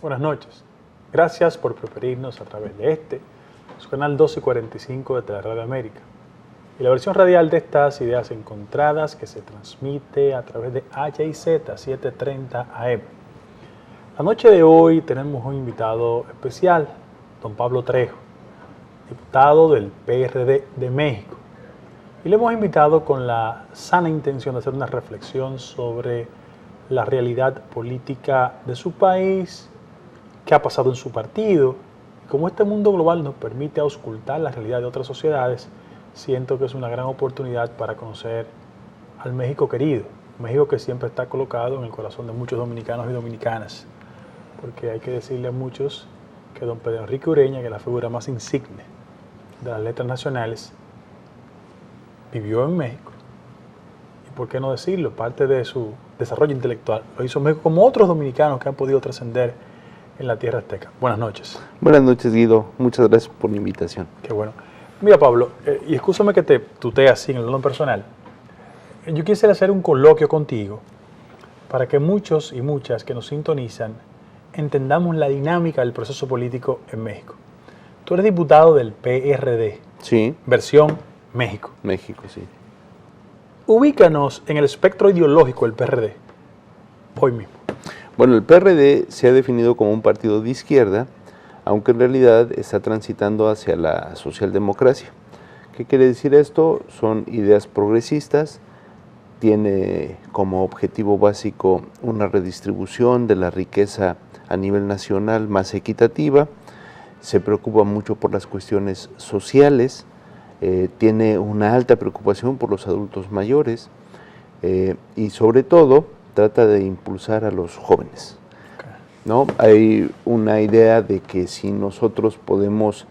Buenas noches. Gracias por preferirnos a través de su canal 1245 de Radio América. Y la versión radial de estas ideas encontradas que se transmite a través de HIZ 730 AM. La noche de hoy tenemos un invitado especial, don Pablo Trejo, diputado del PRD de México. Y le hemos invitado con la sana intención de hacer una reflexión sobre la realidad política de su país, qué ha pasado en su partido. Como este mundo global nos permite auscultar la realidad de otras sociedades, siento que es una gran oportunidad para conocer al México querido, México que siempre está colocado en el corazón de muchos dominicanos y dominicanas, porque hay que decirle a muchos que don Pedro Enrique Ureña, que es la figura más insigne de las letras nacionales, vivió en México. Y por qué no decirlo, parte de su desarrollo intelectual lo hizo en México, como otros dominicanos que han podido trascender en la tierra azteca. Buenas noches. Buenas noches, Guido. Muchas gracias por la invitación. Qué bueno. Mira, Pablo, y excúsame que te tutee así en el plano personal. Yo quisiera hacer un coloquio contigo para que muchos y muchas que nos sintonizan entendamos la dinámica del proceso político en México. Tú eres diputado del PRD. Sí. Versión México. México, sí. Ubícanos en el espectro ideológico del PRD, hoy mismo. Bueno, el PRD se ha definido como un partido de izquierda, aunque en realidad está transitando hacia la socialdemocracia. ¿Qué quiere decir esto? Son ideas progresistas, tiene como objetivo básico una redistribución de la riqueza a nivel nacional más equitativa, se preocupa mucho por las cuestiones sociales, tiene una alta preocupación por los adultos mayores y sobre todo trata de impulsar a los jóvenes, ¿no? Hay una idea de que si nosotros podemos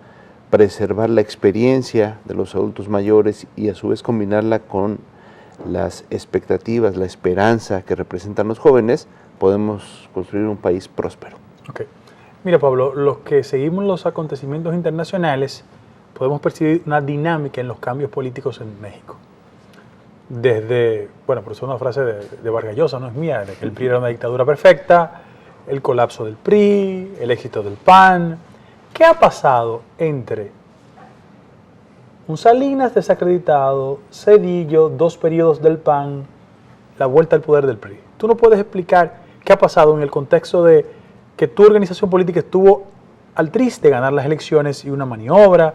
preservar la experiencia de los adultos mayores y a su vez combinarla con las expectativas, la esperanza que representan los jóvenes, podemos construir un país próspero. Okay. Mira, Pablo, los que seguimos los acontecimientos internacionales podemos percibir una dinámica en los cambios políticos en México. Desde, bueno, por eso es una frase de Vargas Llosa, no es mía, de que el PRI era una dictadura perfecta, el colapso del PRI, el éxito del PAN. ¿Qué ha pasado entre un Salinas desacreditado, Zedillo, 2 periodos del PAN, la vuelta al poder del PRI? ¿Tú no puedes explicar qué ha pasado en el contexto de que tu organización política estuvo al triste ganar las elecciones y una maniobra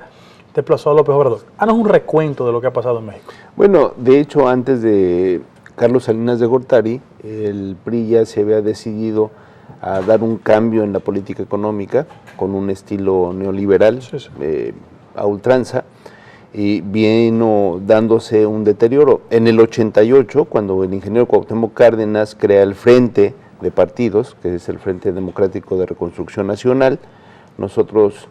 desplazó a López Obrador? Haznos un recuento de lo que ha pasado en México. Bueno, de hecho, antes de Carlos Salinas de Gortari, el PRI ya se había decidido a dar un cambio en la política económica con un estilo neoliberal, a ultranza, y vino dándose un deterioro. En el 88, cuando el ingeniero Cuauhtémoc Cárdenas crea el Frente de Partidos, que es el Frente Democrático de Reconstrucción Nacional, nosotros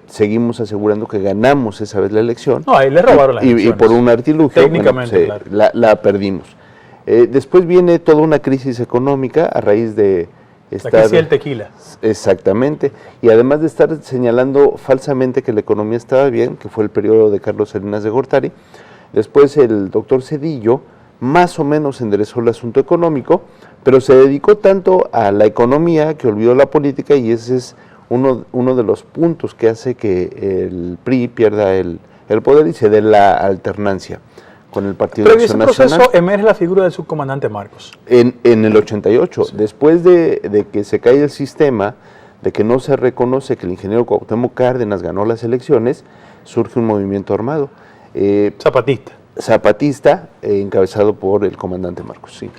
seguimos asegurando que ganamos esa vez la elección. No, ahí le robaron las elecciones. Y por un artilugio, técnicamente, claro, la perdimos. Después viene toda una crisis económica a raíz de estar... La crisis del tequila. Exactamente. Y además de estar señalando falsamente que la economía estaba bien, que fue el periodo de Carlos Salinas de Gortari, después el doctor Zedillo más o menos enderezó el asunto económico, pero se dedicó tanto a la economía que olvidó la política, y ese es uno de los puntos que hace que el PRI pierda el poder y se dé la alternancia con el Partido de Acción Nacional. Pero en ese proceso emerge la figura del subcomandante Marcos. En el 88, sí. Después de que se cae el sistema, de que no se reconoce que el ingeniero Cuauhtémoc Cárdenas ganó las elecciones, surge un movimiento armado. Zapatista, encabezado por el comandante Marcos, sí.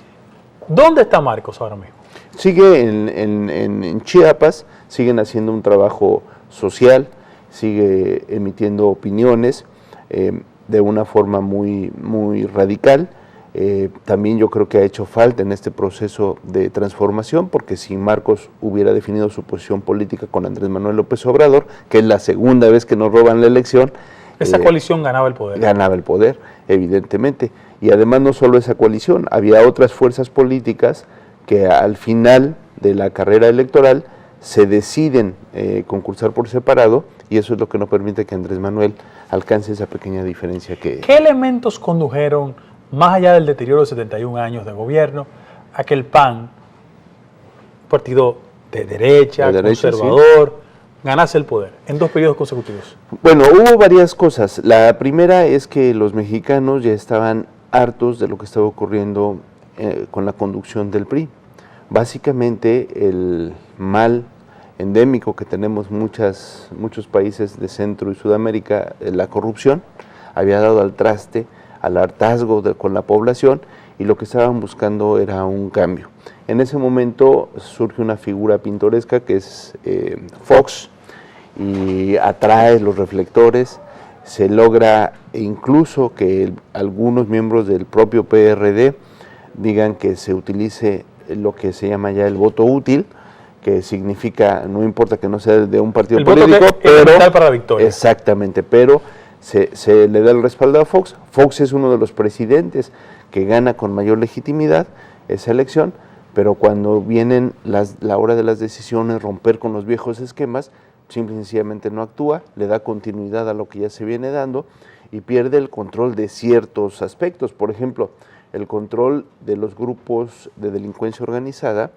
¿Dónde está Marcos ahora mismo? Sigue en Chiapas, siguen haciendo un trabajo social, sigue emitiendo opiniones de una forma muy, muy radical. También yo creo que ha hecho falta en este proceso de transformación, porque si Marcos hubiera definido su posición política con Andrés Manuel López Obrador, que es la segunda vez que nos roban la elección, esa coalición ganaba el poder. Ganaba el poder, evidentemente. Y además no solo esa coalición, había otras fuerzas políticas que al final de la carrera electoral se deciden concursar por separado, y eso es lo que no permite que Andrés Manuel alcance esa pequeña diferencia que... ¿Qué elementos condujeron, más allá del deterioro de 71 años de gobierno, a que el PAN, partido de derecha, conservador, ganase el poder en 2 periodos consecutivos? Bueno, hubo varias cosas. La primera es que los mexicanos ya estaban hartos de lo que estaba ocurriendo con la conducción del PRI. Básicamente el mal endémico que tenemos muchos países de Centro y Sudamérica, la corrupción, había dado al traste, al hartazgo con la población, y lo que estaban buscando era un cambio. En ese momento surge una figura pintoresca que es Fox, y atrae los reflectores. Se logra incluso que algunos miembros del propio PRD digan que se utilice lo que se llama ya el voto útil, que significa, no importa que no sea de un partido político, pero para la victoria. Exactamente, pero se le da el respaldo a Fox. Fox es uno de los presidentes que gana con mayor legitimidad esa elección, pero cuando vienen la hora de las decisiones, romper con los viejos esquemas, simple y sencillamente no actúa, le da continuidad a lo que ya se viene dando y pierde el control de ciertos aspectos. Por ejemplo, el control de los grupos de delincuencia organizada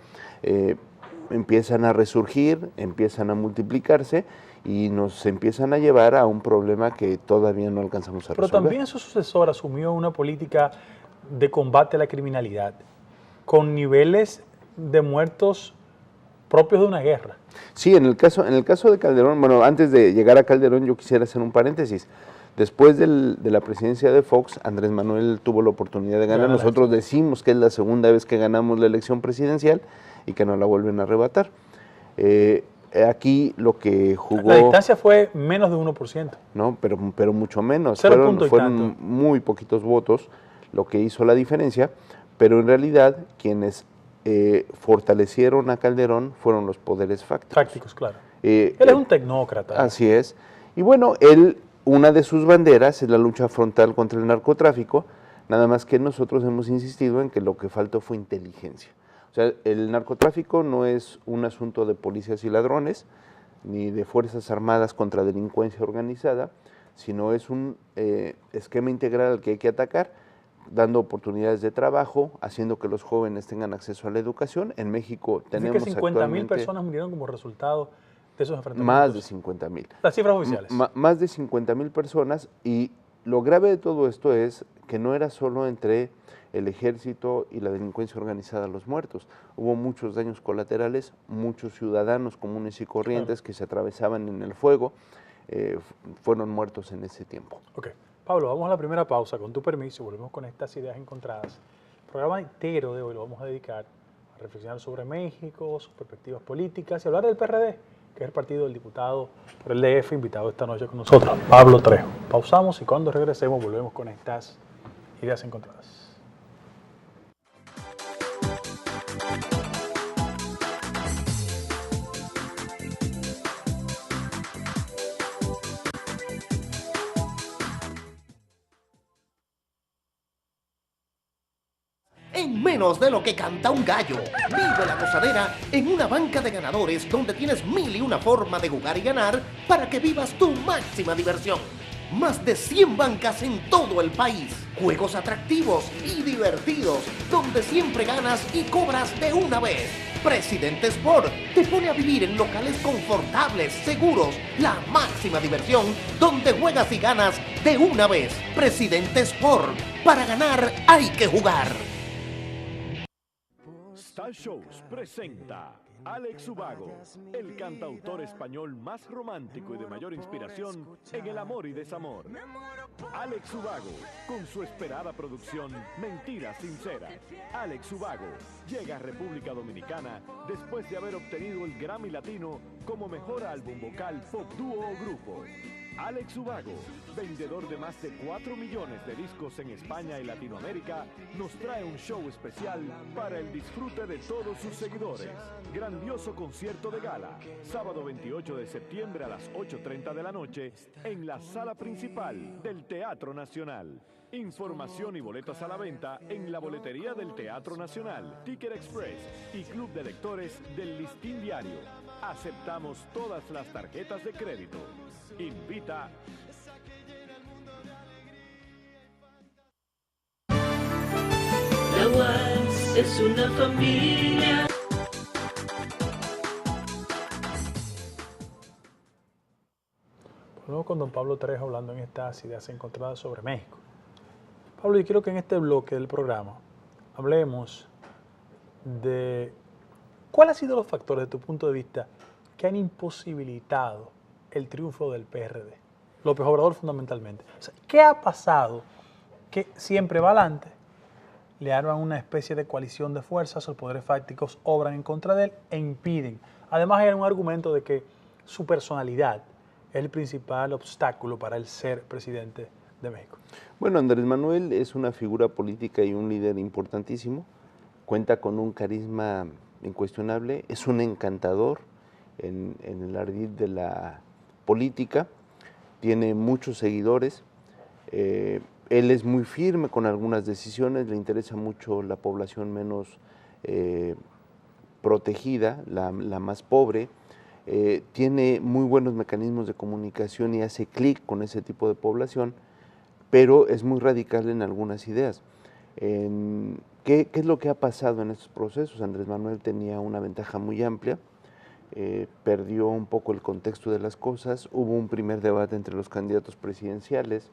empiezan a resurgir, empiezan a multiplicarse y nos empiezan a llevar a un problema que todavía no alcanzamos a resolver. Pero también su sucesor asumió una política de combate a la criminalidad con niveles de muertos propios de una guerra. Sí, en el caso de Calderón, bueno, antes de llegar a Calderón yo quisiera hacer un paréntesis. Después de la presidencia de Fox, Andrés Manuel tuvo la oportunidad de ganar. Nosotros decimos que es la segunda vez que ganamos la elección presidencial y que nos la vuelven a arrebatar. Aquí lo que jugó... La distancia fue menos de 1%. No, pero mucho menos. Fueron muy poquitos votos lo que hizo la diferencia, pero en realidad quienes fortalecieron a Calderón fueron los poderes fácticos. Fácticos, claro. Él es un tecnócrata. Así es. Y bueno, una de sus banderas es la lucha frontal contra el narcotráfico, nada más que nosotros hemos insistido en que lo que faltó fue inteligencia. O sea, el narcotráfico no es un asunto de policías y ladrones, ni de fuerzas armadas contra delincuencia organizada, sino es un esquema integral al que hay que atacar, dando oportunidades de trabajo, haciendo que los jóvenes tengan acceso a la educación. En México tenemos que 50.000 personas murieron como resultado de esos enfrentamientos. Más de 50.000. Las cifras oficiales. Más de 50.000 personas, y lo grave de todo esto es que no era solo entre el ejército y la delincuencia organizada los muertos. Hubo muchos daños colaterales, muchos ciudadanos comunes y corrientes que se atravesaban en el fuego, fueron muertos en ese tiempo. Ok. Pablo, vamos a la primera pausa, con tu permiso, volvemos con estas ideas encontradas. El programa entero de hoy lo vamos a dedicar a reflexionar sobre México, sus perspectivas políticas y hablar del PRD, que es el partido del diputado por el DF, invitado esta noche con nosotros, Pablo Trejo. Pausamos y cuando regresemos volvemos con estas ideas encontradas. En menos de lo que canta un gallo. Vive la gozadera en una banca de ganadores donde tienes 1001 formas de jugar y ganar para que vivas tu máxima diversión. Más de 100 bancas en todo el país. Juegos atractivos y divertidos donde siempre ganas y cobras de una vez. Presidente Sport te pone a vivir en locales confortables, seguros, la máxima diversión donde juegas y ganas de una vez. Presidente Sport, para ganar hay que jugar. Star Shows presenta Alex Ubago, el cantautor español más romántico y de mayor inspiración en el amor y desamor. Alex Ubago, con su esperada producción Mentiras Sinceras. Alex Ubago llega a República Dominicana después de haber obtenido el Grammy Latino como mejor álbum vocal pop dúo o grupo. Alex Ubago, vendedor de más de 4 millones de discos en España y Latinoamérica, nos trae un show especial para el disfrute de todos sus seguidores. Grandioso concierto de gala, sábado 28 de septiembre a las 8:30 de la noche, en la sala principal del Teatro Nacional. Información y boletos a la venta en la boletería del Teatro Nacional, Ticket Express y Club de Lectores del Listín Diario. Aceptamos todas las tarjetas de crédito. Invita. La UAS es una familia. Volvemos con don Pablo Trejo hablando en estas ideas encontradas sobre México. Pablo, yo quiero que en este bloque del programa hablemos de cuáles han sido los factores, de tu punto de vista, que han imposibilitado el triunfo del PRD, López Obrador fundamentalmente. O sea, ¿qué ha pasado que siempre va adelante, le arman una especie de coalición de fuerzas, los poderes fácticos obran en contra de él e impiden? Además hay un argumento de que su personalidad es el principal obstáculo para él ser presidente de México. Bueno, Andrés Manuel es una figura política y un líder importantísimo, cuenta con un carisma incuestionable, es un encantador en el ardid de la política, tiene muchos seguidores, él es muy firme con algunas decisiones, le interesa mucho la población menos protegida, la más pobre, tiene muy buenos mecanismos de comunicación y hace clic con ese tipo de población, pero es muy radical en algunas ideas. ¿Qué es lo que ha pasado en estos procesos? Andrés Manuel tenía una ventaja muy amplia, perdió un poco el contexto de las cosas, hubo un primer debate entre los candidatos presidenciales,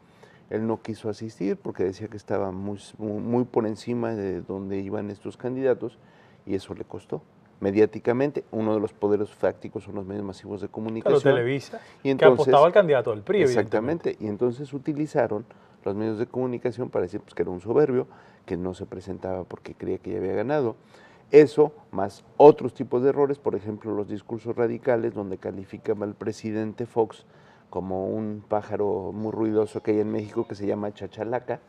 él no quiso asistir porque decía que estaba muy por encima de donde iban estos candidatos y eso le costó. Mediáticamente, uno de los poderes fácticos son los medios masivos de comunicación. Claro, Televisa, y entonces, que apostaba al candidato del PRI. Exactamente, y entonces utilizaron los medios de comunicación para decir pues, que era un soberbio, que no se presentaba porque creía que ya había ganado. Eso, más otros tipos de errores, por ejemplo, los discursos radicales, donde calificaba al presidente Fox como un pájaro muy ruidoso que hay en México que se llama chachalaca,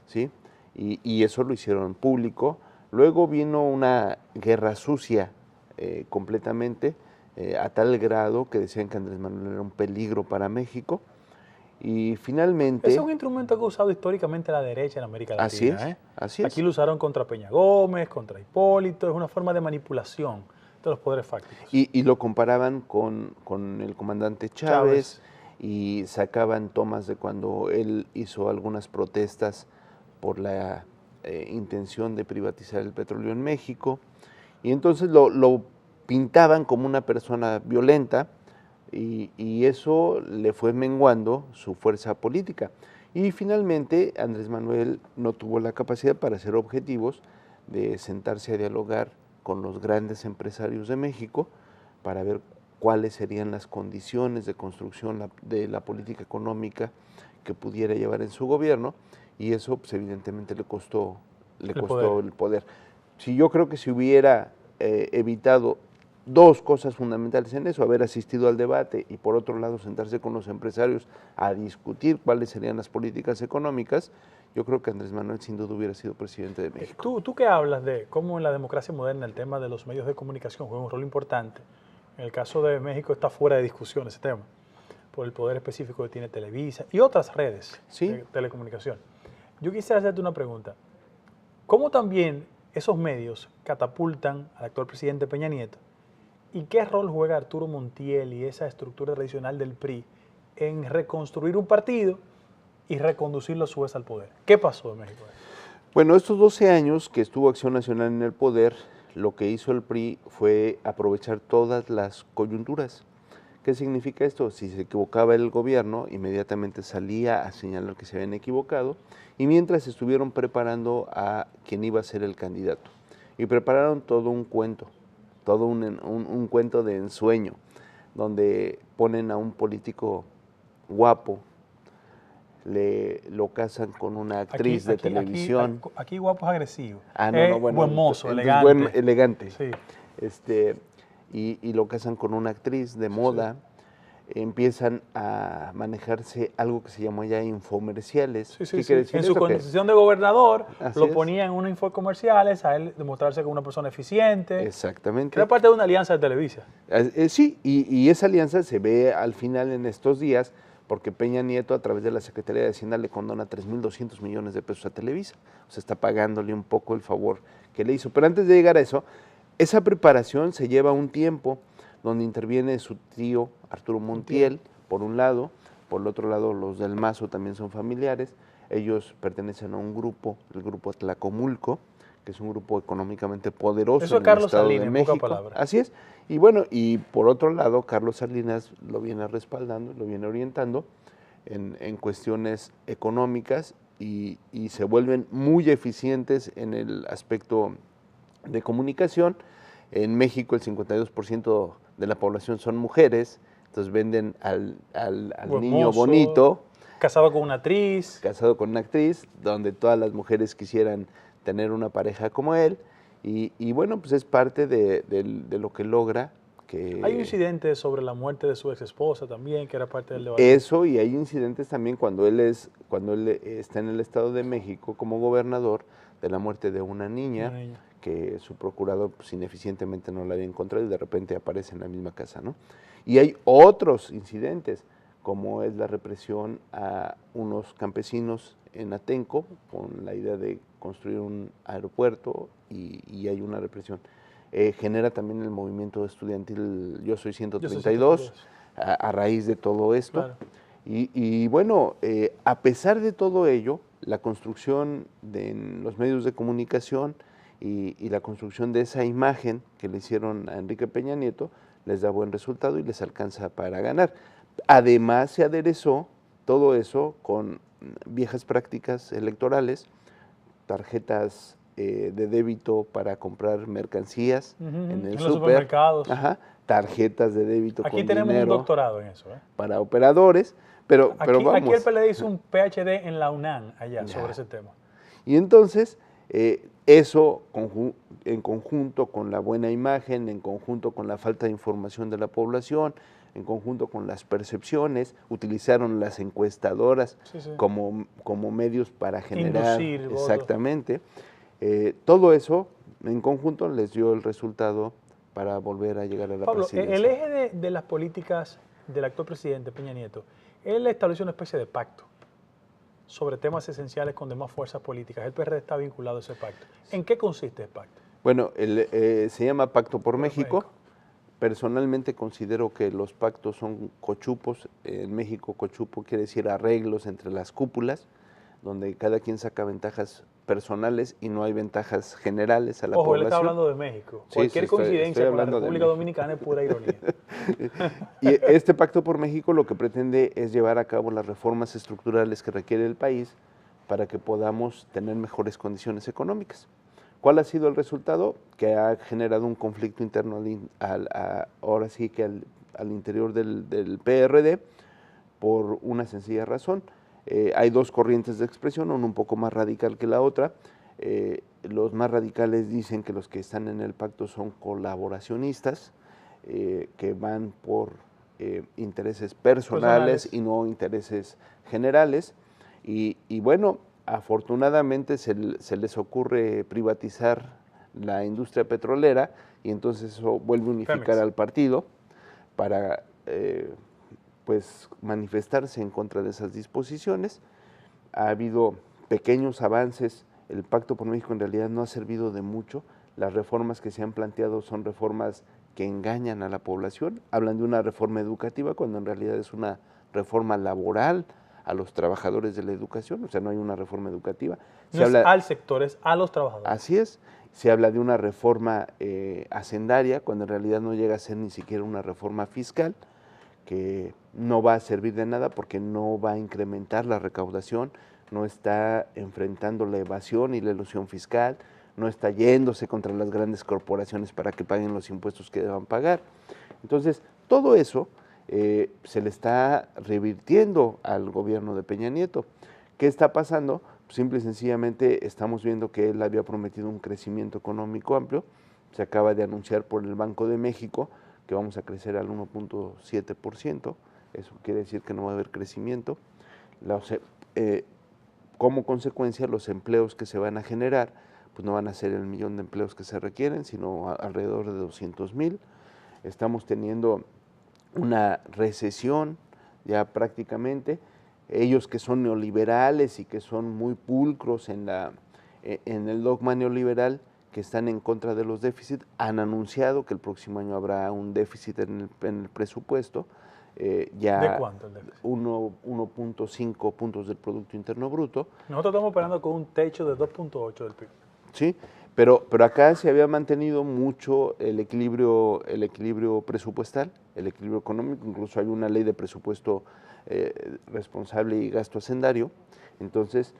¿sí? Y eso lo hicieron público. Luego vino una guerra sucia completamente, a tal grado que decían que Andrés Manuel era un peligro para México. Y finalmente... Es un instrumento que ha usado históricamente la derecha en América Latina. Así es, así es. Aquí lo usaron contra Peña Gómez, contra Hipólito, es una forma de manipulación de los poderes fácticos. Y lo comparaban con el comandante Chávez y sacaban tomas de cuando él hizo algunas protestas por la intención de privatizar el petróleo en México, y entonces lo pintaban como una persona violenta, y eso le fue menguando su fuerza política. Y finalmente Andrés Manuel no tuvo la capacidad para ser objetivos de sentarse a dialogar con los grandes empresarios de México para ver cuáles serían las condiciones de construcción de la política económica que pudiera llevar en su gobierno, y eso pues, evidentemente le costó el poder. Yo creo que si hubiera evitado dos cosas fundamentales en eso: haber asistido al debate y por otro lado sentarse con los empresarios a discutir cuáles serían las políticas económicas, yo creo que Andrés Manuel sin duda hubiera sido presidente de México. ¿Tú qué hablas de cómo en la democracia moderna el tema de los medios de comunicación juega un rol importante? En el caso de México está fuera de discusión ese tema, por el poder específico que tiene Televisa y otras redes de telecomunicación. Yo quisiera hacerte una pregunta. ¿Cómo también esos medios catapultan al actual presidente Peña Nieto? ¿Y qué rol juega Arturo Montiel y esa estructura tradicional del PRI en reconstruir un partido y reconducirlo a su vez al poder? ¿Qué pasó en México? Bueno, estos 12 años que estuvo Acción Nacional en el poder, lo que hizo el PRI fue aprovechar todas las coyunturas. ¿Qué significa esto? Si se equivocaba el gobierno, inmediatamente salía a señalar que se habían equivocado, y mientras estuvieron preparando a quien iba a ser el candidato. Y prepararon todo un cuento, todo un cuento de ensueño, donde ponen a un político guapo, lo casan con una actriz de televisión. Aquí guapo es agresivo. Buen mozo, elegante. Elegante. Sí. Y lo casan con una actriz de moda. Sí. Empiezan a manejarse algo que se llamó ya infomerciales. ¿Qué quiere decir? En su condición de gobernador lo ponían en unos infocomerciales a él demostrarse como una persona eficiente. Exactamente. Era parte de una alianza de Televisa. Sí, y esa alianza se ve al final en estos días, porque Peña Nieto a través de la Secretaría de Hacienda le condona 3.200 millones de pesos a Televisa. O sea, está pagándole un poco el favor que le hizo. Pero antes de llegar a eso, esa preparación se lleva un tiempo, donde interviene su tío Arturo Montiel, por un lado, por el otro lado los del Mazo también son familiares, ellos pertenecen a un grupo, el grupo Tlacomulco, que es un grupo económicamente poderoso Eso es en el Carlos Estado Salinas, de en pocas México. palabras. Así es. Y bueno, y por otro lado, Carlos Salinas lo viene respaldando, lo viene orientando en cuestiones económicas y se vuelven muy eficientes en el aspecto de comunicación. En México el 52% de la población son mujeres, entonces venden al Buen niño mozo, bonito, casado con una actriz. casado con una actriz, donde todas las mujeres quisieran tener una pareja como él, y bueno, pues es parte de lo que logra. Que Hay un incidente sobre la muerte de su ex esposa también, que era parte del debate. eso, y hay incidentes también cuando él está en el Estado de México como gobernador, de la muerte de una niña, Una niña. que su procurador pues, ineficientemente no la había encontrado y de repente aparece en la misma casa, ¿no? Y hay otros incidentes, como es la represión a unos campesinos en Atenco, con la idea de construir un aeropuerto, y hay una represión. Genera también el movimiento estudiantil Yo Soy 132, a raíz de todo esto. Claro. Y bueno, a pesar de todo ello, la construcción en los medios de comunicación y la construcción de esa imagen que le hicieron a Enrique Peña Nieto les da buen resultado y les alcanza para ganar. Además, se aderezó todo eso con viejas prácticas electorales, tarjetas de débito para comprar mercancías en el los súper, supermercados. tarjetas de débito Aquí con tenemos un dinero doctorado en eso. para operadores, pero vamos. Aquí el PLD hizo un PhD en la UNAM allá sobre ese tema. Y entonces, eso en conjunto con la buena imagen, en conjunto con la falta de información de la población, en conjunto con las percepciones, utilizaron las encuestadoras como medios para generar inducir exactamente. Todo eso en conjunto les dio el resultado para volver a llegar a la Pablo, presidencia. el eje de las políticas del actual presidente Peña Nieto, él estableció una especie de pacto sobre temas esenciales con demás fuerzas políticas. El PRD está vinculado a ese pacto. ¿En qué consiste el pacto? Bueno, se llama Pacto por México. Personalmente considero que los pactos son cochupos. En México, cochupo quiere decir arreglos entre las cúpulas, donde cada quien saca ventajas personales y no hay ventajas generales a la población. Él está hablando de México. Cualquier coincidencia con la República Dominicana es pura ironía. Y este Pacto por México lo que pretende es llevar a cabo las reformas estructurales que requiere el país para que podamos tener mejores condiciones económicas. ¿Cuál ha sido el resultado? Que ha generado un conflicto interno ahora sí que al interior del PRD por una sencilla razón. Hay dos corrientes de expresión, una un poco más radical que la otra. Los más radicales dicen que los que están en el pacto son colaboracionistas, que van por intereses personales y no intereses generales. Y bueno, afortunadamente se les ocurre privatizar la industria petrolera y entonces eso vuelve a unificar al partido para pues manifestarse en contra de esas disposiciones. Ha habido pequeños avances, el Pacto por México en realidad no ha servido de mucho, las reformas que se han planteado son reformas que engañan a la población, hablan de una reforma educativa cuando en realidad es una reforma laboral a los trabajadores de la educación, o sea, no hay una reforma educativa. No es al sector, es a los trabajadores. Así es, se habla de una reforma hacendaria cuando en realidad no llega a ser ni siquiera una reforma fiscal, que no va a servir de nada porque no va a incrementar la recaudación, no está enfrentando la evasión y la elusión fiscal, no está yéndose contra las grandes corporaciones para que paguen los impuestos que deban pagar. Entonces, todo eso se le está revirtiendo al gobierno de Peña Nieto. ¿Qué está pasando? Simple y sencillamente estamos viendo que él había prometido un crecimiento económico amplio, se acaba de anunciar por el Banco de México que vamos a crecer al 1.7%, eso quiere decir que no va a haber crecimiento. Como consecuencia, los empleos que se van a generar, pues no van a ser el 1,000,000 de empleos que se requieren, sino alrededor de 200,000. Estamos teniendo una recesión ya prácticamente. Ellos que son neoliberales y que son muy pulcros en el dogma neoliberal, que están en contra de los déficits, han anunciado que el próximo año habrá un déficit en el presupuesto. ¿De cuánto el déficit? 1.5 puntos del Producto Interno Bruto. Nosotros estamos operando con un techo de 2.8 del PIB. Sí, Pero acá se había mantenido mucho el equilibrio presupuestal, el equilibrio económico, incluso hay una ley de presupuesto responsable y gasto hacendario. Entonces,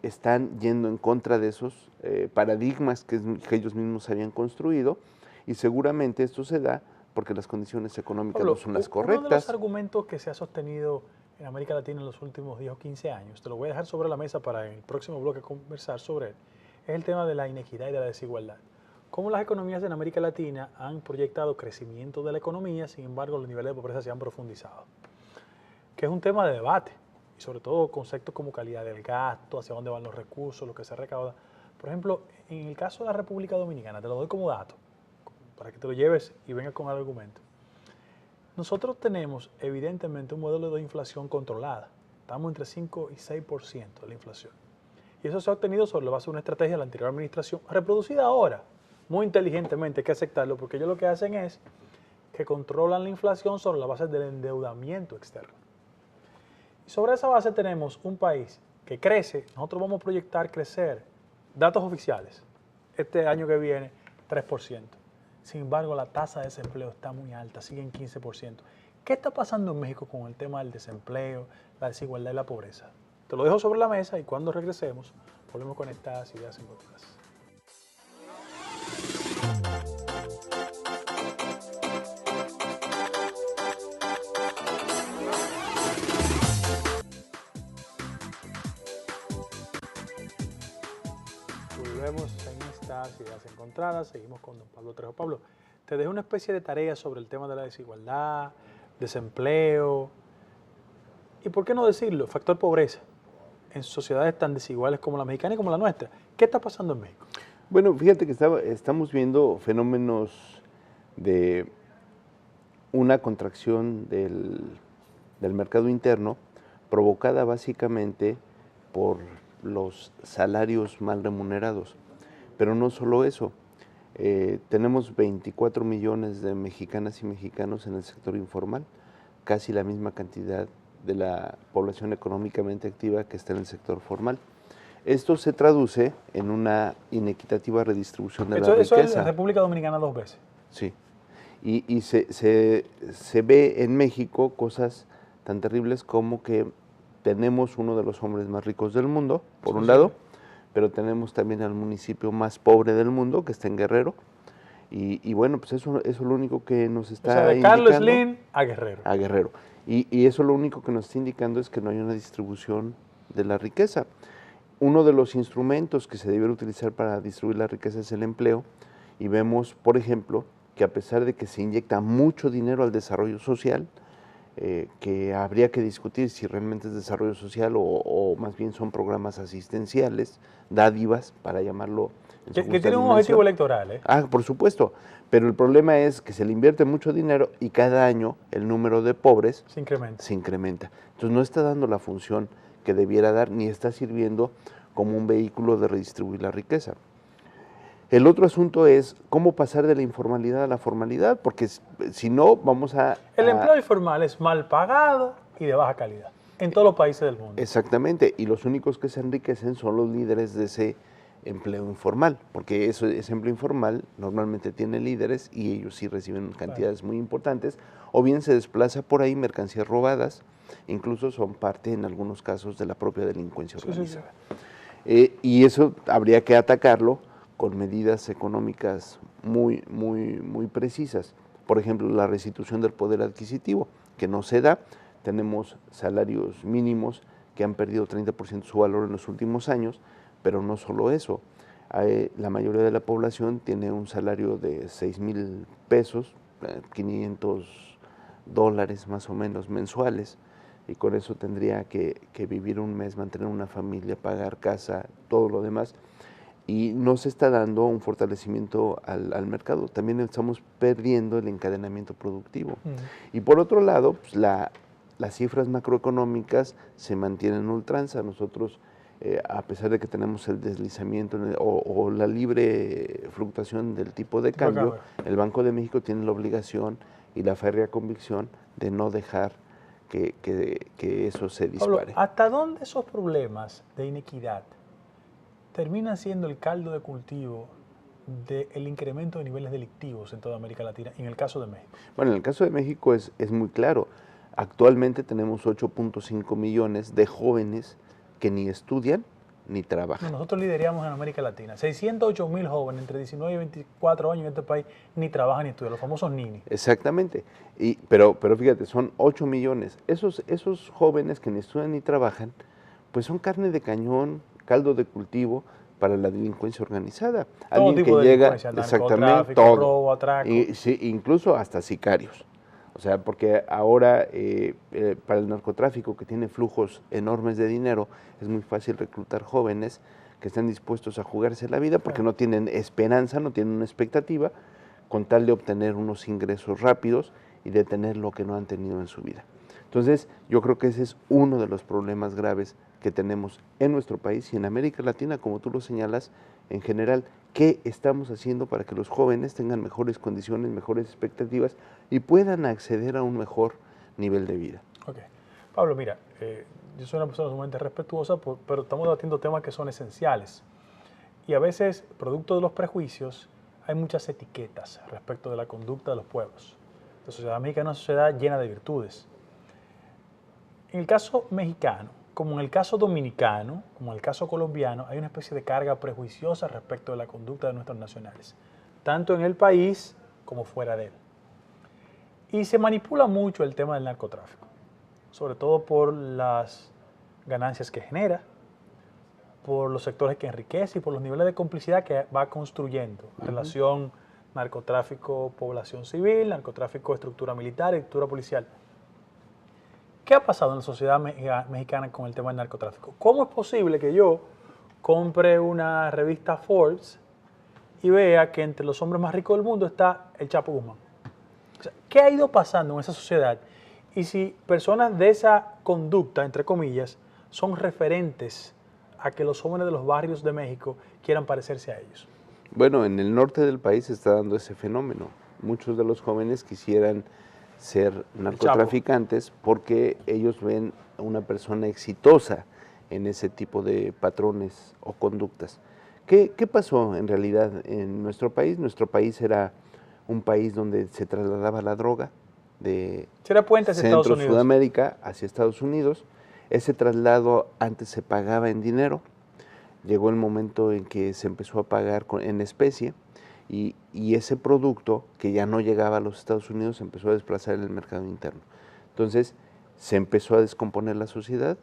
están yendo en contra de esos paradigmas que ellos mismos habían construido, y seguramente esto se da porque las condiciones económicas Pablo, no son las correctas. uno de los argumentos que se ha sostenido en América Latina en los últimos 10 o 15 años, te lo voy a dejar sobre la mesa para en el próximo bloque conversar sobre él, es el tema de la inequidad y de la desigualdad. Cómo las economías en América Latina han proyectado crecimiento de la economía, sin embargo los niveles de pobreza se han profundizado, que es un tema de debate, y sobre todo conceptos como calidad del gasto, hacia dónde van los recursos, lo que se recauda. Por ejemplo, en el caso de la República Dominicana, te lo doy como dato, para que te lo lleves y vengas con el argumento. Nosotros tenemos evidentemente un modelo de inflación controlada. Estamos entre 5 y 6% de la inflación. Y eso se ha obtenido sobre la base de una estrategia de la anterior administración, reproducida ahora, muy inteligentemente, hay que aceptarlo, porque ellos lo que hacen es que controlan la inflación sobre la base del endeudamiento externo. Y sobre esa base tenemos un país que crece, nosotros vamos a proyectar crecer, datos oficiales, este año que viene, 3%. Sin embargo, la tasa de desempleo está muy alta, sigue en 15%. ¿Qué está pasando en México con el tema del desempleo, la desigualdad y la pobreza? Te lo dejo sobre la mesa y cuando regresemos, volvemos con estas ideas encontradas. Volvemos en estas ideas encontradas, seguimos con don Pablo Trejo. Pablo, te dejo una especie de tarea sobre el tema de la desigualdad, desempleo y, ¿por qué no decirlo?, factor pobreza en sociedades tan desiguales como la mexicana y como la nuestra. ¿Qué está pasando en México? Bueno, fíjate que estamos viendo fenómenos de una contracción del mercado interno provocada básicamente por los salarios mal remunerados. Pero no solo eso, tenemos 24 millones de mexicanas y mexicanos en el sector informal, casi la misma cantidad de la población económicamente activa que está en el sector formal. Esto se traduce en una inequitativa redistribución de la riqueza. Eso es la República Dominicana 2 veces. Sí, y se ve en México cosas tan terribles como que tenemos uno de los hombres más ricos del mundo, por un lado, pero tenemos también al municipio más pobre del mundo, que está en Guerrero, y bueno, pues eso es lo único que nos está indicando. O sea, de Carlos Slim a Guerrero. A Guerrero. Y eso lo único que nos está indicando es que no hay una distribución de la riqueza. Uno de los instrumentos que se debe utilizar para distribuir la riqueza es el empleo, y vemos, por ejemplo, que a pesar de que se inyecta mucho dinero al desarrollo social, que habría que discutir si realmente es desarrollo social o más bien son programas asistenciales, dádivas, para llamarlo. Que tiene un objetivo electoral, ¿eh? Ah, por supuesto, pero el problema es que se le invierte mucho dinero y cada año el número de pobres se incrementa. Entonces no está dando la función que debiera dar, ni está sirviendo como un vehículo de redistribuir la riqueza. El otro asunto es cómo pasar de la informalidad a la formalidad, porque si no vamos a... El empleo informal es mal pagado y de baja calidad en todos los países del mundo. Exactamente, y los únicos que se enriquecen son los líderes de ese empleo informal, porque ese empleo informal normalmente tiene líderes y ellos sí reciben cantidades muy importantes, o bien se desplaza por ahí mercancías robadas, incluso son parte en algunos casos de la propia delincuencia organizada. Y eso habría que atacarlo con medidas económicas muy precisas. Por ejemplo, la restitución del poder adquisitivo, que no se da. Tenemos salarios mínimos que han perdido 30% de su valor en los últimos años, pero no solo eso. La mayoría de la población tiene un salario de 6,000 pesos, $500 más o menos mensuales, y con eso tendría que vivir un mes, mantener una familia, pagar casa, todo lo demás. Y no se está dando un fortalecimiento al mercado. También estamos perdiendo el encadenamiento productivo. Y por otro lado, pues las cifras macroeconómicas se mantienen ultranza. Nosotros, a pesar de que tenemos el deslizamiento o la libre fluctuación del tipo de cambio, el Banco de México tiene la obligación y la férrea convicción de no dejar que eso se dispare. Pablo, ¿hasta dónde esos problemas de inequidad termina siendo el caldo de cultivo del incremento de niveles delictivos en toda América Latina, en el caso de México? Bueno, en el caso de México es muy claro. Actualmente tenemos 8.5 millones de jóvenes que ni estudian ni trabajan. Nosotros lideramos en América Latina. 608.000 jóvenes entre 19 y 24 años en este país ni trabajan ni estudian, los famosos ninis. Exactamente. Pero fíjate, son 8 millones. Esos jóvenes que ni estudian ni trabajan, pues son carne de cañón, caldo de cultivo para la delincuencia organizada. Todo Alguien tipo que de llega, delincuencia, exactamente, narcotráfico, todo. robo, atraco. Sí, incluso hasta sicarios. O sea, porque ahora para el narcotráfico, que tiene flujos enormes de dinero, es muy fácil reclutar jóvenes que están dispuestos a jugarse la vida porque no tienen esperanza, no tienen una expectativa, con tal de obtener unos ingresos rápidos y de tener lo que no han tenido en su vida. Entonces, yo creo que ese es uno de los problemas graves que tenemos en nuestro país y en América Latina, como tú lo señalas, en general. ¿Qué estamos haciendo para que los jóvenes tengan mejores condiciones, mejores expectativas y puedan acceder a un mejor nivel de vida? Ok. Pablo, mira, yo soy una persona sumamente respetuosa, pero estamos debatiendo temas que son esenciales. Y a veces, producto de los prejuicios, hay muchas etiquetas respecto de la conducta de los pueblos. La sociedad mexicana es una sociedad llena de virtudes. En el caso mexicano, como en el caso dominicano, como en el caso colombiano, hay una especie de carga prejuiciosa respecto de la conducta de nuestros nacionales, tanto en el país como fuera de él. Y se manipula mucho el tema del narcotráfico, sobre todo por las ganancias que genera, por los sectores que enriquece y por los niveles de complicidad que va construyendo. Relación narcotráfico, población civil, narcotráfico, estructura militar, estructura policial. ¿Qué ha pasado en la sociedad mexicana con el tema del narcotráfico? ¿Cómo es posible que yo compre una revista Forbes y vea que entre los hombres más ricos del mundo está el Chapo Guzmán? O sea, ¿qué ha ido pasando en esa sociedad? Y si personas de esa conducta, entre comillas, son referentes a que los jóvenes de los barrios de México quieran parecerse a ellos. Bueno, en el norte del país se está dando ese fenómeno. Muchos de los jóvenes quisieran ser narcotraficantes porque ellos ven a una persona exitosa en ese tipo de patrones o conductas. ¿Qué pasó en realidad en nuestro país? Nuestro país era un país donde se trasladaba la droga de Centro Sudamérica hacia Estados Unidos. Ese traslado antes se pagaba en dinero. Llegó el momento en que se empezó a pagar en especie y ese producto que ya no llegaba a los Estados Unidos se empezó a desplazar en el mercado interno. Entonces se empezó a descomponer la sociedad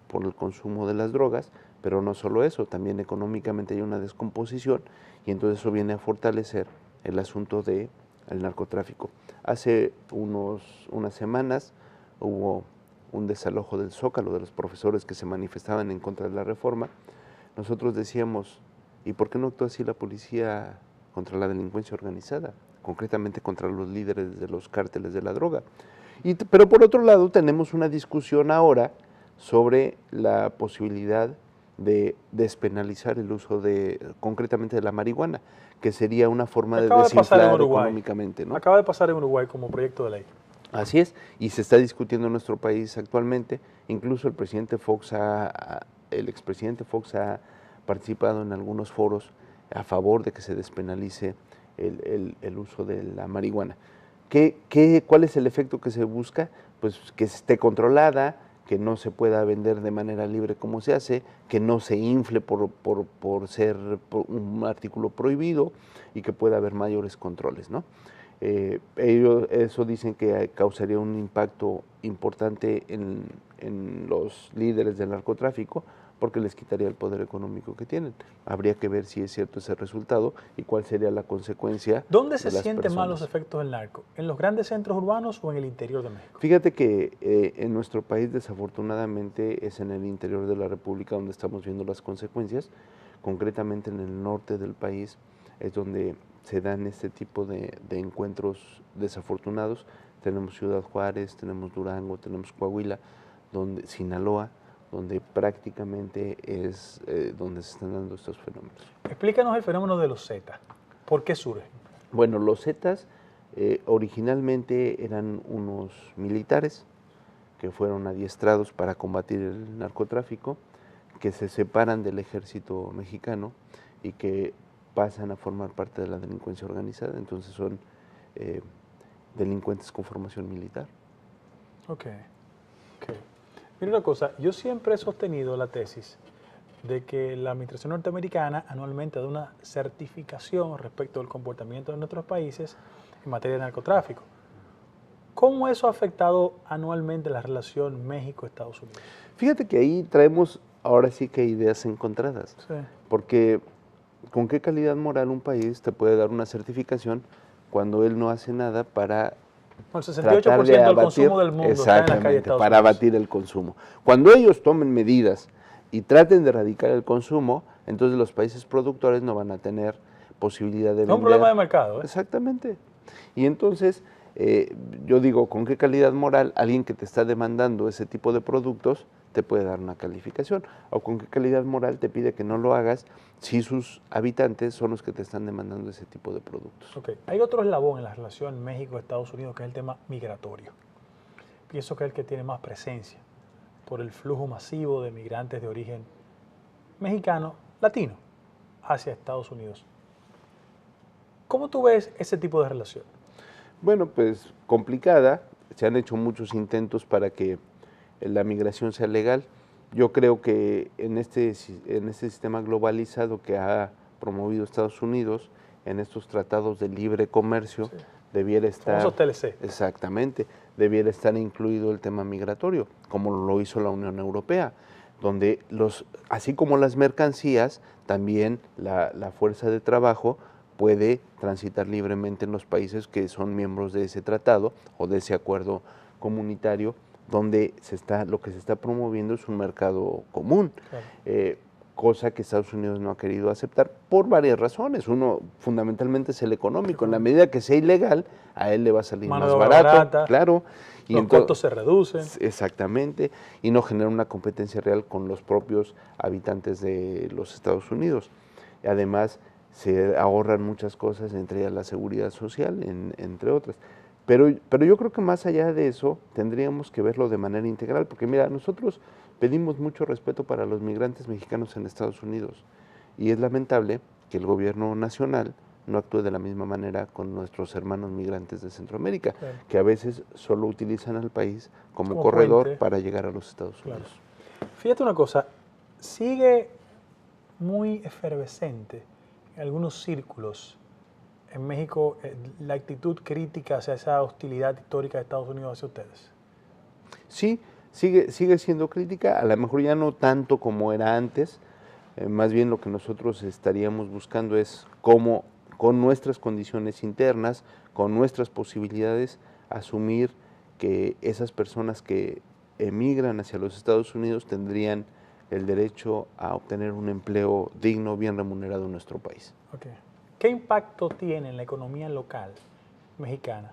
por el consumo de las drogas, pero no solo eso, también económicamente hay una descomposición y entonces eso viene a fortalecer el asunto del narcotráfico. Hace unas semanas hubo un desalojo del Zócalo de los profesores que se manifestaban en contra de la reforma. Nosotros decíamos, ¿y por qué no actúa así la policía contra la delincuencia organizada? Concretamente contra los líderes de los cárteles de la droga. Pero por otro lado tenemos una discusión ahora sobre la posibilidad de despenalizar el uso concretamente de la marihuana, que sería una forma de desinflar económicamente, ¿no? Acaba de pasar en Uruguay como proyecto de ley. Así es, y se está discutiendo en nuestro país actualmente. Incluso el expresidente Fox ha participado en algunos foros a favor de que se despenalice el uso de la marihuana. ¿Cuál es el efecto que se busca? Pues que esté controlada, que no se pueda vender de manera libre como se hace, que no se infle por ser un artículo prohibido y que pueda haber mayores controles, ¿no? Ellos eso dicen que causaría un impacto importante en los líderes del narcotráfico porque les quitaría el poder económico que tienen. Habría que ver si es cierto ese resultado y cuál sería la consecuencia. ¿Dónde se sienten más los efectos del narco? ¿En los grandes centros urbanos o en el interior de México? Fíjate que en nuestro país desafortunadamente es en el interior de la República donde estamos viendo las consecuencias. Concretamente en el norte del país es donde se dan este tipo de encuentros desafortunados. Tenemos Ciudad Juárez, tenemos Durango, tenemos Coahuila, Sinaloa, donde prácticamente es donde se están dando estos fenómenos. Explícanos el fenómeno de los Zetas. ¿Por qué surge? Bueno, los Zetas originalmente eran unos militares que fueron adiestrados para combatir el narcotráfico, que se separan del ejército mexicano y que pasan a formar parte de la delincuencia organizada, entonces son delincuentes con formación militar. Ok. Mira una cosa, yo siempre he sostenido la tesis de que la administración norteamericana anualmente da una certificación respecto del comportamiento de nuestros países en materia de narcotráfico. ¿Cómo eso ha afectado anualmente la relación México-Estados Unidos? Fíjate que ahí traemos ahora sí que ideas encontradas, Sí. porque ¿con qué calidad moral un país te puede dar una certificación cuando él no hace nada para El tratar 68% de del abatir, consumo del mundo está en las calles de exactamente, Estados para Unidos. abatir el consumo? Cuando ellos tomen medidas y traten de erradicar el consumo, entonces los países productores no van a tener posibilidad de vender. Es un problema de mercado, ¿eh? Exactamente. Y entonces, yo digo, ¿con qué calidad moral alguien que te está demandando ese tipo de productos te puede dar una calificación? ¿O con qué calidad moral te pide que no lo hagas si sus habitantes son los que te están demandando ese tipo de productos? Ok. Hay otro eslabón en la relación México-Estados Unidos que es el tema migratorio. Pienso que es el que tiene más presencia por el flujo masivo de migrantes de origen mexicano, latino, hacia Estados Unidos. ¿Cómo tú ves ese tipo de relación? Bueno, pues complicada. Se han hecho muchos intentos para que la migración sea legal. Yo creo que en este sistema globalizado que ha promovido Estados Unidos, en estos tratados de libre comercio, Sí. debiera estar... Famosos TLC. Exactamente, debiera estar incluido el tema migratorio, como lo hizo la Unión Europea, donde así como las mercancías, también la fuerza de trabajo puede transitar libremente en los países que son miembros de ese tratado o de ese acuerdo comunitario, donde lo que se está promoviendo es un mercado común. Claro. Cosa que Estados Unidos no ha querido aceptar por varias razones. Uno, fundamentalmente, es el económico. En la medida que sea ilegal, a él le va a salir más barato, barata, claro. Y los costos se reducen. Exactamente, y no genera una competencia real con los propios habitantes de los Estados Unidos. Además, se ahorran muchas cosas, entre ellas la seguridad social, entre otras. Pero yo creo que más allá de eso, tendríamos que verlo de manera integral, porque mira, nosotros pedimos mucho respeto para los migrantes mexicanos en Estados Unidos, y es lamentable que el gobierno nacional no actúe de la misma manera con nuestros hermanos migrantes de Centroamérica, claro, que a veces solo utilizan al país como corredor puente para llegar a los Estados Unidos. Claro. Fíjate una cosa, sigue muy efervescente en algunos círculos en México la actitud crítica hacia esa hostilidad histórica de Estados Unidos hacia ustedes. Sí, sigue siendo crítica, a lo mejor ya no tanto como era antes, más bien lo que nosotros estaríamos buscando es cómo con nuestras condiciones internas, con nuestras posibilidades, asumir que esas personas que emigran hacia los Estados Unidos tendrían el derecho a obtener un empleo digno, bien remunerado en nuestro país. Okay. ¿Qué impacto tiene en la economía local mexicana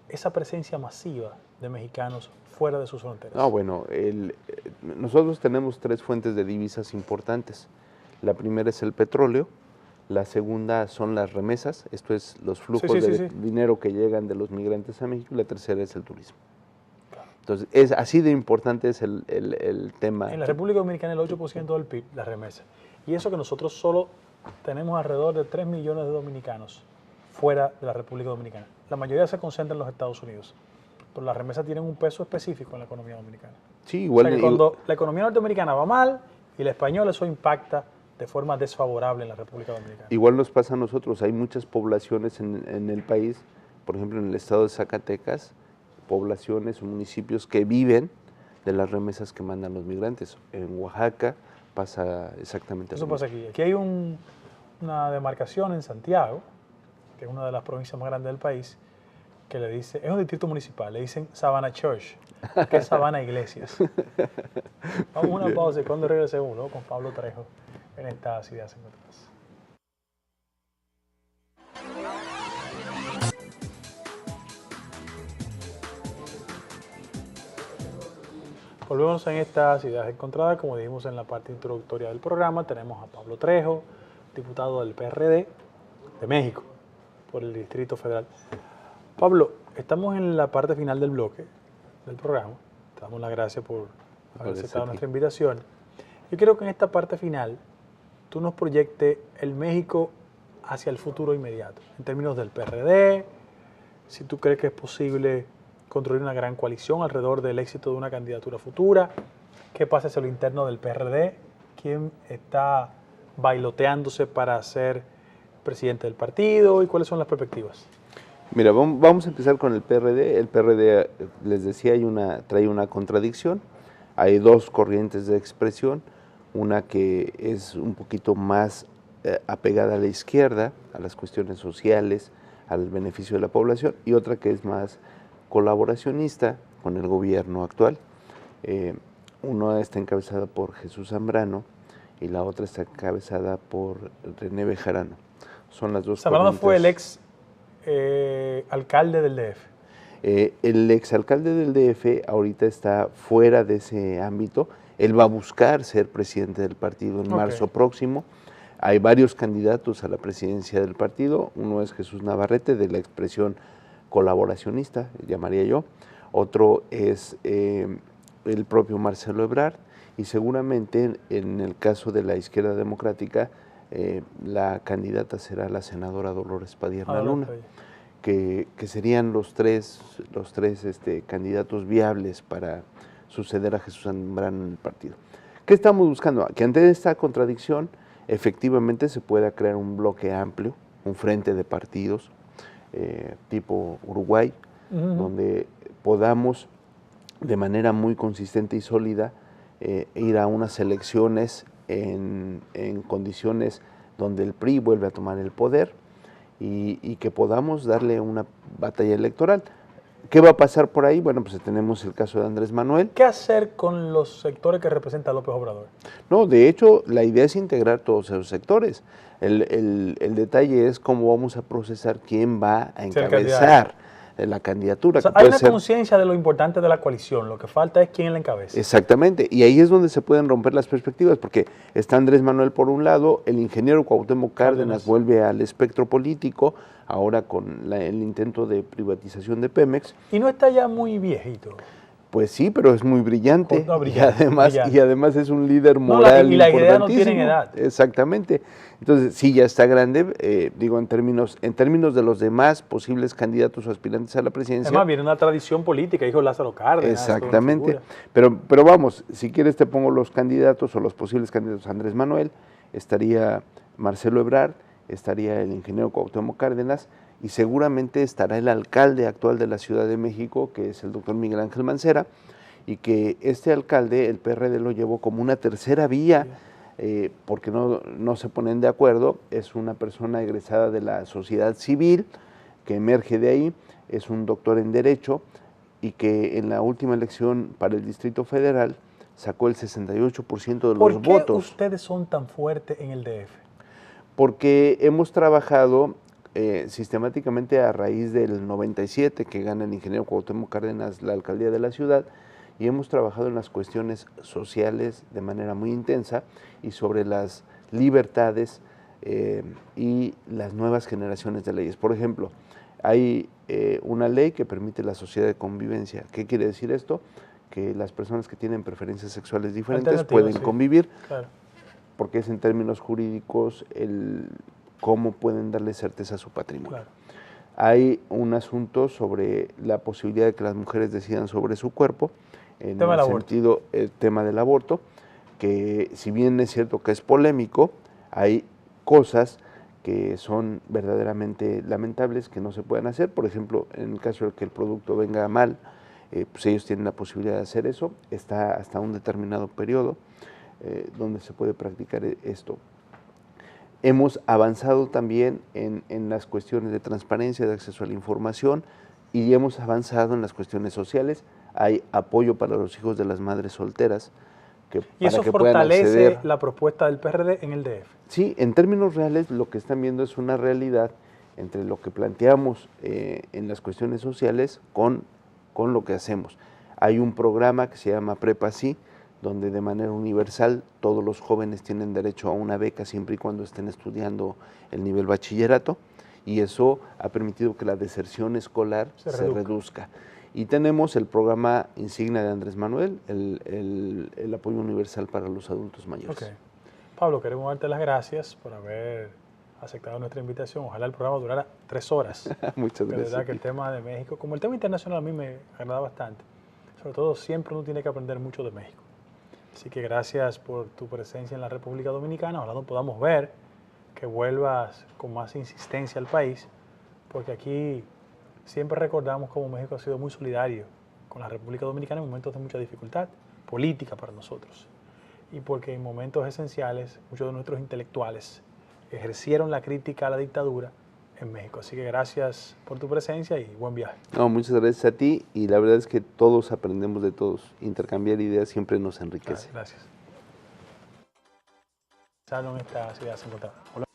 esa presencia masiva de mexicanos fuera de sus fronteras? No, bueno, nosotros tenemos 3 fuentes de divisas importantes. La primera es el petróleo, la segunda son las remesas, esto es los flujos de dinero que llegan de los migrantes a México, y la tercera es el turismo. Entonces, así de importante es el tema. En la República Dominicana el 8% del PIB, las remesas. Y eso que nosotros solo tenemos alrededor de 3 millones de dominicanos fuera de la República Dominicana. La mayoría se concentra en los Estados Unidos, pero las remesas tienen un peso específico en la economía dominicana. Sí, igual. O sea que cuando la economía norteamericana va mal y la española, eso impacta de forma desfavorable en la República Dominicana. Igual nos pasa a nosotros, hay muchas poblaciones en el país, por ejemplo en el estado de Zacatecas, poblaciones o municipios que viven de las remesas que mandan los migrantes. En Oaxaca pasa exactamente eso lo mismo. Pasa aquí. Aquí hay una demarcación en Santiago, que es una de las provincias más grandes del país, que le dice, es un distrito municipal, le dicen Savannah Church, que es Savannah Iglesias. Vamos a una pausa y cuando regresemos, ¿no?, con Pablo Trejo en estas ideas encontradas. Volvemos en estas ideas encontradas. Como dijimos en la parte introductoria del programa, tenemos a Pablo Trejo, diputado del PRD de México, por el Distrito Federal. Pablo, estamos en la parte final del bloque del programa. Te damos las gracias por haber aceptado nuestra invitación. Yo quiero que en esta parte final tú nos proyectes el México hacia el futuro inmediato, en términos del PRD, si tú crees que es posible construir una gran coalición alrededor del éxito de una candidatura futura, qué pasa hacia lo interno del PRD, quién está bailoteándose para ser presidente del partido y cuáles son las perspectivas. Mira, vamos a empezar con el PRD. El PRD, les decía, trae una contradicción. Hay dos corrientes de expresión, una que es un poquito más apegada a la izquierda, a las cuestiones sociales, al beneficio de la población, y otra que es más colaboracionista con el gobierno actual. Una está encabezada por Jesús Zambrano y la otra está encabezada por René Bejarano. Son las dos Zambrano corrientes. fue el ex alcalde del DF. El exalcalde del DF ahorita está fuera de ese ámbito. Él va a buscar ser presidente del partido en marzo próximo. Hay varios candidatos a la presidencia del partido. Uno es Jesús Navarrete, de la expresión colaboracionista, llamaría yo. Otro es el propio Marcelo Ebrard. Y seguramente en el caso de la izquierda democrática, la candidata será la senadora Dolores Padierna Luna, que serían los tres candidatos viables para suceder a Jesús Zambrano en el partido. ¿Qué estamos buscando? Que ante esta contradicción efectivamente se pueda crear un bloque amplio, un frente de partidos tipo Uruguay, donde podamos de manera muy consistente y sólida ir a unas elecciones en condiciones donde el PRI vuelve a tomar el poder y que podamos darle una batalla electoral. ¿Qué va a pasar por ahí? Bueno, pues tenemos el caso de Andrés Manuel. ¿Qué hacer con los sectores que representa López Obrador? No, de hecho, la idea es integrar todos esos sectores. El detalle es cómo vamos a procesar quién va a encabezar la candidatura. O sea, hay una conciencia de lo importante de la coalición, lo que falta es quién la encabeza. Exactamente, y ahí es donde se pueden romper las perspectivas, porque está Andrés Manuel por un lado, el ingeniero Cuauhtémoc Cárdenas vuelve al espectro político, ahora con el intento de privatización de Pemex. Y no está ya muy viejito. Pues sí, pero es muy brillante, brillante y además es un líder moral y la idea no tiene edad. Exactamente. Entonces, sí, ya está grande, digo, en términos de los demás posibles candidatos o aspirantes a la presidencia. Además, viene una tradición política, dijo Lázaro Cárdenas. Exactamente. Pero vamos, si quieres te pongo los candidatos o los posibles candidatos. Andrés Manuel, estaría Marcelo Ebrard, estaría el ingeniero Cuauhtémoc Cárdenas, y seguramente estará el alcalde actual de la Ciudad de México, que es el doctor Miguel Ángel Mancera, y que este alcalde, el PRD lo llevó como una tercera vía, porque no se ponen de acuerdo. Es una persona egresada de la sociedad civil, que emerge de ahí, es un doctor en Derecho, y que en la última elección para el Distrito Federal sacó el 68% de los votos. ¿Por qué ustedes son tan fuertes en el DF? Porque hemos trabajado sistemáticamente a raíz del 97, que gana el ingeniero Cuauhtémoc Cárdenas la alcaldía de la ciudad, y hemos trabajado en las cuestiones sociales de manera muy intensa y sobre las libertades y las nuevas generaciones de leyes. Por ejemplo, hay una ley que permite la sociedad de convivencia. ¿Qué quiere decir esto? Que las personas que tienen preferencias sexuales diferentes pueden convivir, porque es en términos jurídicos cómo pueden darle certeza a su patrimonio. Hay un asunto sobre la posibilidad de que las mujeres decidan sobre su cuerpo, en el sentido, el tema del aborto, que si bien es cierto que es polémico, hay cosas que son verdaderamente lamentables que no se pueden hacer. Por ejemplo, en el caso de que el producto venga mal, pues ellos tienen la posibilidad de hacer eso, está hasta un determinado periodo donde se puede practicar esto. Hemos avanzado también en las cuestiones de transparencia, de acceso a la información, y hemos avanzado en las cuestiones sociales. Hay apoyo para los hijos de las madres solteras. ¿Y eso fortalece la propuesta del PRD en el DF? Sí, en términos reales lo que están viendo es una realidad entre lo que planteamos en las cuestiones sociales con lo que hacemos. Hay un programa que se llama Prepa Sí, donde de manera universal todos los jóvenes tienen derecho a una beca siempre y cuando estén estudiando el nivel bachillerato, y eso ha permitido que la deserción escolar se reduzca. Y tenemos el programa insignia de Andrés Manuel, el apoyo universal para los adultos mayores. Ok. Pablo, queremos darte las gracias por haber aceptado nuestra invitación. Ojalá el programa durara 3 horas. Muchas De gracias. verdad que el tema de México, como el tema internacional, a mí me agrada bastante. Sobre todo, siempre uno tiene que aprender mucho de México. Así que gracias por tu presencia en la República Dominicana. Ojalá nos podamos ver, que vuelvas con más insistencia al país, porque aquí siempre recordamos cómo México ha sido muy solidario con la República Dominicana en momentos de mucha dificultad política para nosotros. Y porque en momentos esenciales muchos de nuestros intelectuales ejercieron la crítica a la dictadura en México. Así que gracias por tu presencia y buen viaje. No, muchas gracias a ti y la verdad es que todos aprendemos de todos. Intercambiar ideas siempre nos enriquece. Gracias. Estas ideas encontradas.